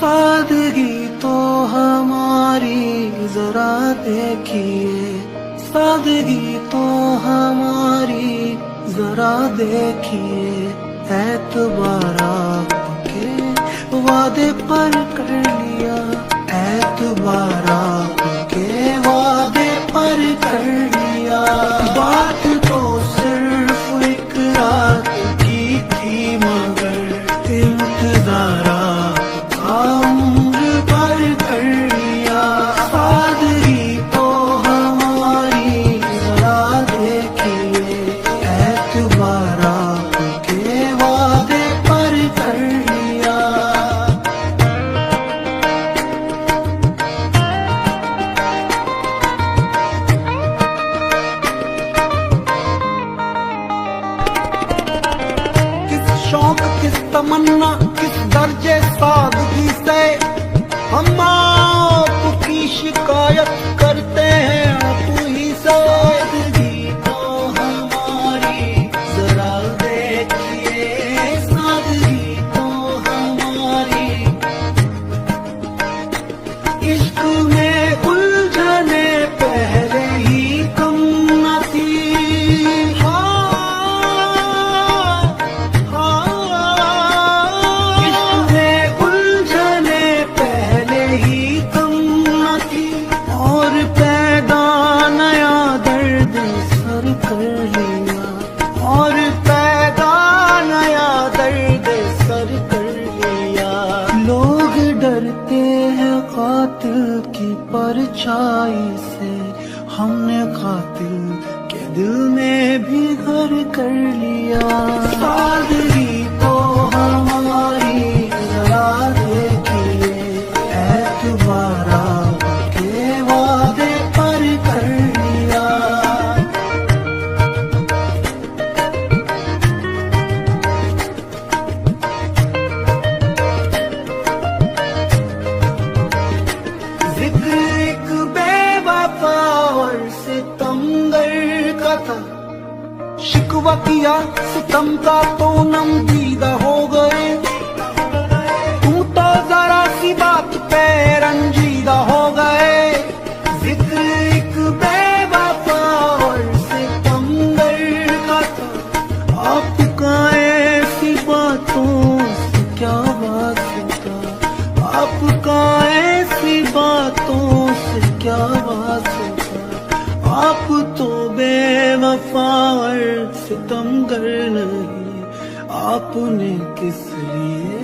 सादगी तो हमारी जरा देखिए, सादगी तो हमारी जरा देखिए, एतबार आपके वादे पर कर लिया, एतबार आपके वादे पर कर लिया। बात तो सिर्फ एक रात की थी मगर इंतजार आपका उम्र भर कर लिया। सादगी तो हमारी जरा देखिए, एतबार आपके वादे पर कर लिया। किस शौक किस तमन्ना किस दर्जे सादगी से हम आपकी शिकायत करते हैं आप ही से। सादगी तो हमारी जरा देखिए, सादगी तो हमारी। इश्क में उलझने पहले ही कम न थी। इश्क में उलझने पहले ही कम न थी, और पैदा नया दर्द सर कर लिया, और पैदा नया दर्द सर कर लिया। लोग डरते हैं कातिल की परछाई से, हमने कातिल के दिल में भी घर कर लिया। सादगी तो हमारी जरा देखिए, एतबार आपके वादे पर कर लिया। जिक्र एक बेवफा और सितमगर का था, शिकवा किया सितम का तो नम दीदा हो गए। तू तो जरा सी बात पे रंजीदा हो गए। जिक्र एक बेवफा और सितमगर का था, आपका ऐसी बातों से क्या वास्ता, आपका ऐसी बातों से क्या वास्ता। आप तो बेवफा और सितमगर नहीं, आपने किस लिए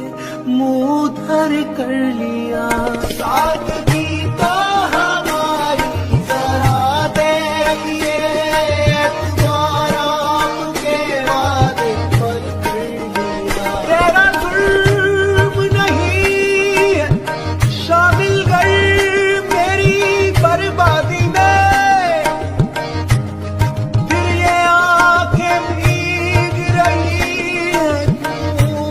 मुंह धर कर लिया। सादगी तो हमारी जरा देखिए, एतबार आपके वादे पर कर लिया। तेरा जुल्म नहीं है शामिल कर मेरी बर्बादी में, फिर ये आंखें भीग रही है क्यों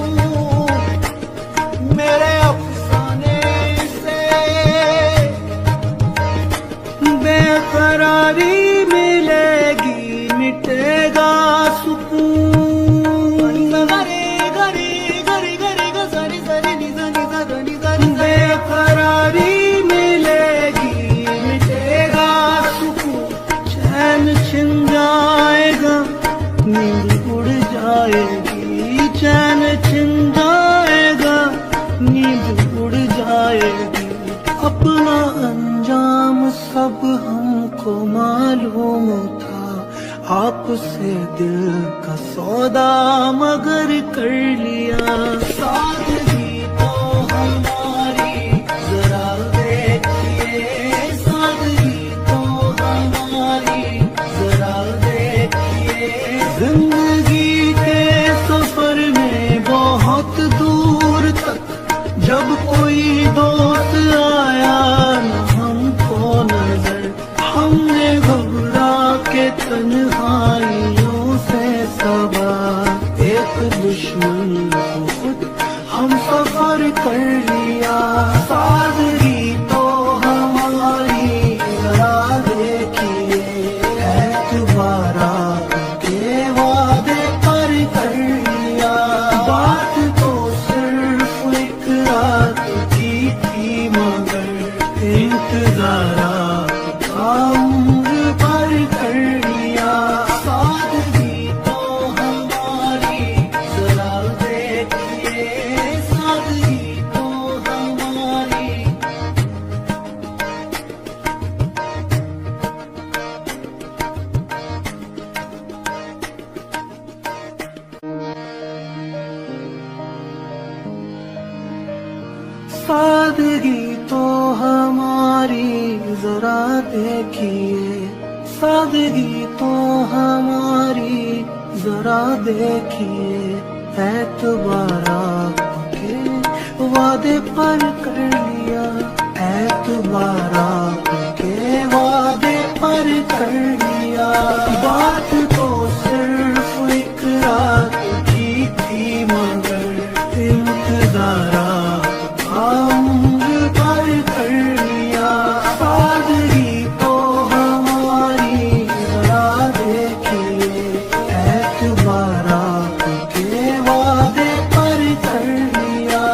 मेरे अफसाने से। बेकरारी मिलेगी मिटेगा सुकून। बेकरारी मिलेगी मिटेगा सुकून, चैन छिन जाएगा नींद उड़ जाएगी, चैन छिन जाएगा नींद उड़ जाएगी। अपना अंजाम सब हमको मालूम था, आपसे दिल का सौदा मगर कर लिया। सादगी तो हमारी जरा देखिए, सादगी तो हमारी जरा देखिए। जिंदगी के सफर में बहुत दूर तक जब कोई दोस्त आया न हमको नजर, हमने घबरा के तन्हाइयों से सबा एक दुश्मन को खुद हम सफर कर लिया। सादगी तो हमारी जरा देखिए, एतबार आपके वादे पर कर लिया। बात तो सिर्फ एक रात की थी मगर इंतजारा का उम्र भर कर लिया। सादगी तो हमारी जरा देखिए, सादगी तो हमारी। सादगी तो हमारी जरा देखिए, सादगी तो हमारी जरा देखिए। एतबारा के वादे पर कर लिया, एतबारा के वादे पर कर लिया। बात तो सिर्फ एक रात की थी मगर इंतजारा उम्र भर कर लिया। सादगी तो हमारी जरा देखिए, एतबारा के वादे पर कर लिया।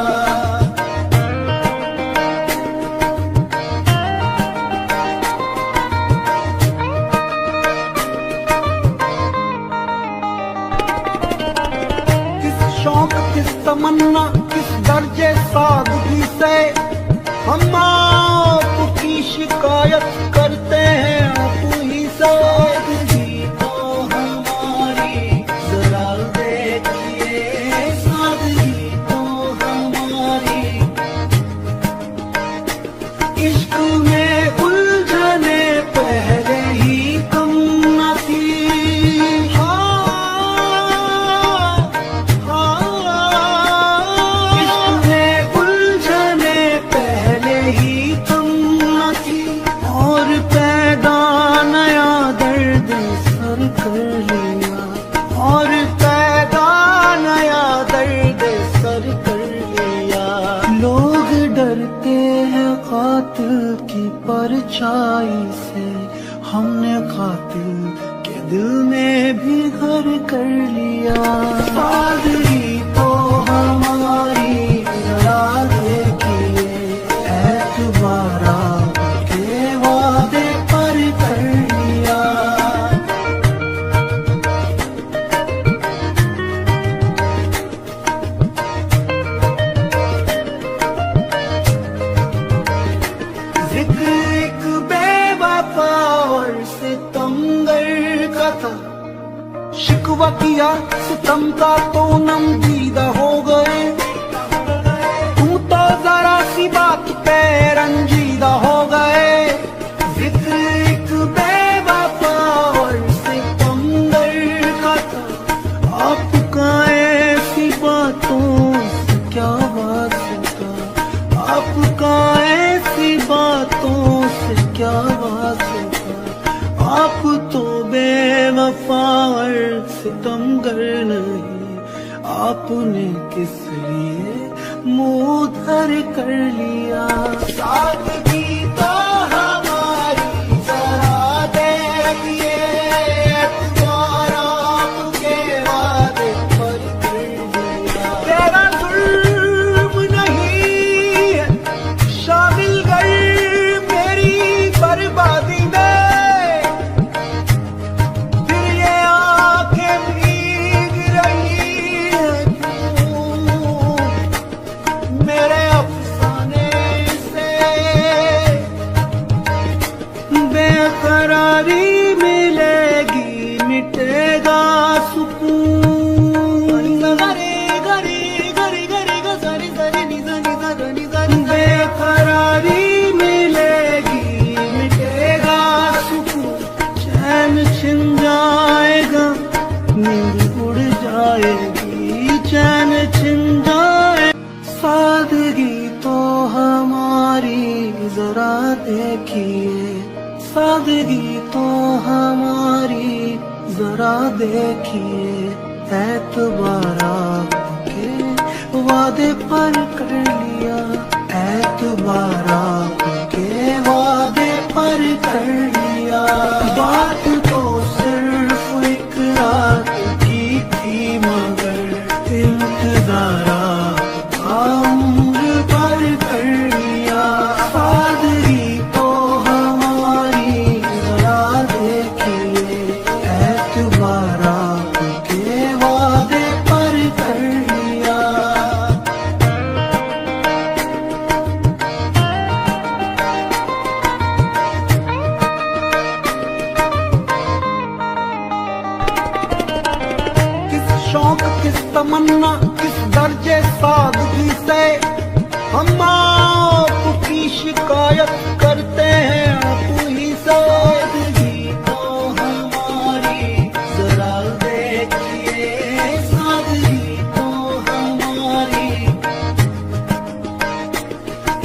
किस शौक किस तमन्ना किस दर्जे सादगी से हम आपकी शिकायत करते हैं आप ही से। सादगी तो हमारी जरा देखिए, सादगी तो हमारी। इश्क में उलझने पहले ही कम न थी। इश्क में उलझने पहले ही कम न थी, और पैदा नया दर्द सर कर लिया, और पैदा नया दर्द सर कर लिया। लोग डरते हैं कातिल की परछाई से, हमने कातिल के दिल में भी घर कर लिया। सादगी तो हमारी जरा देखिए, एतबारा के वादे पर कर लिया। जिक्र एक बेवफा और सितमगर का था, शिकवा किया सितम का तो नम दीदा हो गए। तू तो जरा सी बात पे रंजीदा हो गए। जिक्र एक बेवफा और सितमगर का था, आपका ऐसी बातों से क्या वास्ता, आपका ऐसी बातों से क्या वास्ता। आप तो बेवफा और सितमगर नहीं, आपने किस लिए मुंह धर कर लिया। सादगी तो हमारी जरा देखिए, एतबारा के वादे पर कर लिया। तेरा जुल्म नहीं है शामिल गई मेरी बर्बादी में, फिर ये आंखें भीग रही है क्यों मेरे अफसाने से। बेकरारी मिलेगी मिटेगा सुकून, बेकरारी मिलेगी मिटेगा सुकून। चैन छिन जाएगा नींद उड़ जाएगी, चैन छिन जाए। सादगी तो हमारी जरा देखिए, सादगी तो हमारी जरा देखिए। एतबारा के वादे पर कर लिया, एतबारा के वादे पर कर लिया। बात तो सिर्फ एक रात की थी मगर इंतजारा उम्र भर कर लिया।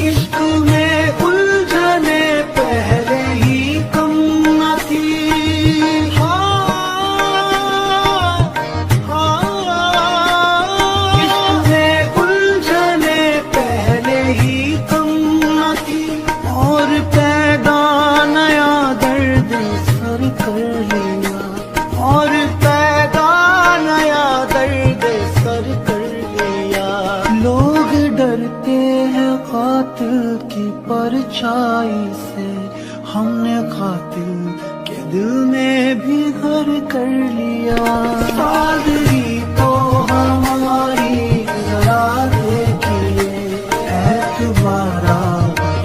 इश्क में उलझने पहले ही कम न थी। इश्क में उलझने पहले ही कम न थी, और पैदा नया दर्द सर कर लिया, और पैदा नया दर्द सर कर लिया। लोग डरते हैं कातिल की परछाई से, हमने कातिल के दिल में भी घर कर लिया। सादगी तो हमारी जरा देखिए, ऐतबारा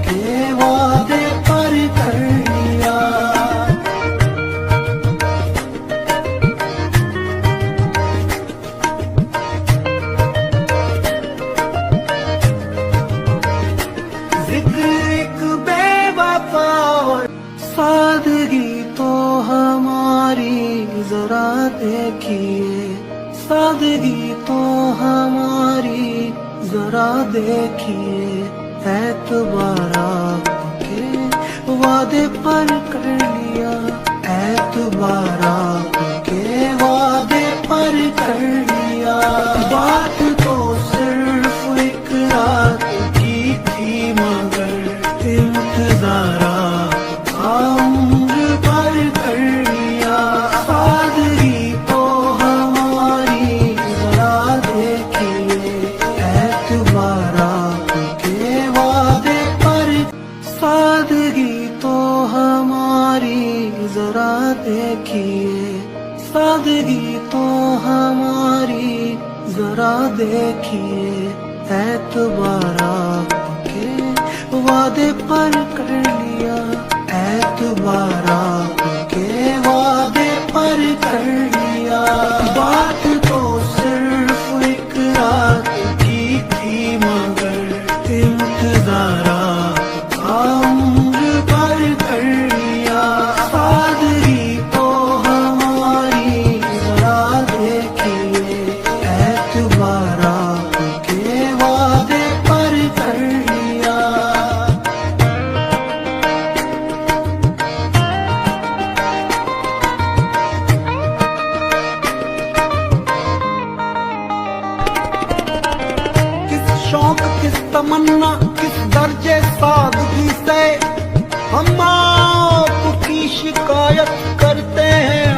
के वादे पर कर लिया। जिक्र एक बेवफा और सादगी तो हमारी जरा देखिए, सादगी तो हमारी जरा देखिए, ऐतबारा के वादे पर कर लिया, ऐतबारा के वादे पर कर लिया। बात तो सिर्फ एक रात की थी, मगर इंतजारा उम्र पर कर लिया। सादगी तो हमारी जरा देखिए, ऐतबारा के वादे पर। सादगी तो हमारी जरा देखिए, सादगी तो हमारी जरा देखिए, ऐतबारा के वादे पर कर लिया, ऐतबारा के वादे पर कर लिया। बात तो सिर्फ एक रात की थी, मगर इंतजारा उम्र पर कर लिया। सादगी तो हमारी जरा देखिए, ऐतबारा के वादे पर कर लिया। किस शौक किस तमन्ना किस दर्जे सादगी से हम आपकी शिकायत करते हैं।